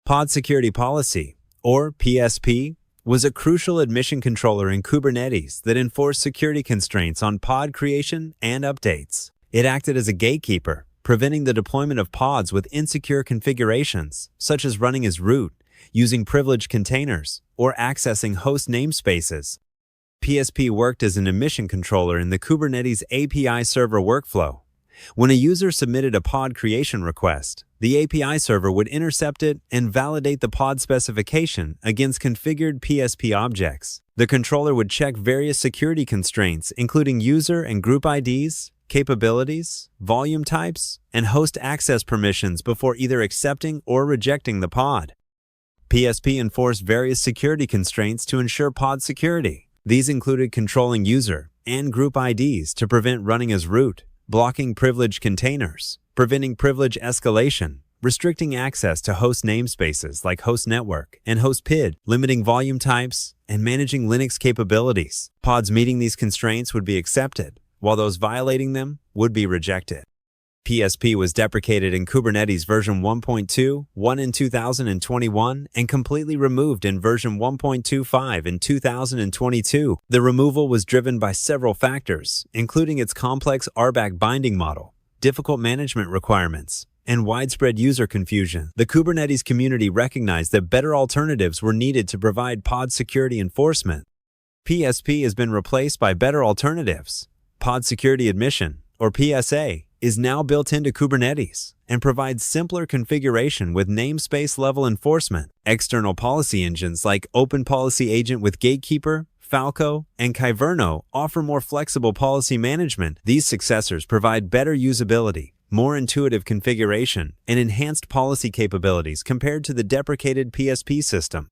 Pod Security Policy, or PSP, was a crucial admission controller in Kubernetes that enforced security constraints on pod creation and updates. It acted as a gatekeeper, preventing the deployment of pods with insecure configurations, such as running as root, using privileged containers, or accessing host namespaces. PSP worked as an admission controller in the Kubernetes API server workflow. When a user submitted a pod creation request, the API server would intercept it and validate the pod specification against configured PSP objects. The controller would check various security constraints, including user and group IDs, capabilities, volume types, and host access permissions before either accepting or rejecting the pod. PSP enforced various security constraints to ensure pod security. These included controlling user and group IDs to prevent running as root, blocking privileged containers, preventing privilege escalation, restricting access to host namespaces like host network and host PID, limiting volume types, and managing Linux capabilities. Pods meeting these constraints would be accepted, while those violating them would be rejected. PSP was deprecated in Kubernetes version 1.2.1 in 2021 and completely removed in version 1.25 in 2022. The removal was driven by several factors, including its complex RBAC binding model, difficult management requirements, and widespread user confusion. The Kubernetes community recognized that better alternatives were needed to provide pod security enforcement. PSP has been replaced by better alternatives. Pod Security Admission, or PSA, is now built into Kubernetes and provides simpler configuration with namespace-level enforcement. External policy engines like Open Policy Agent with Gatekeeper, Falco, and Kyverno offer more flexible policy management. These successors provide better usability, more intuitive configuration, and enhanced policy capabilities compared to the deprecated PSP system.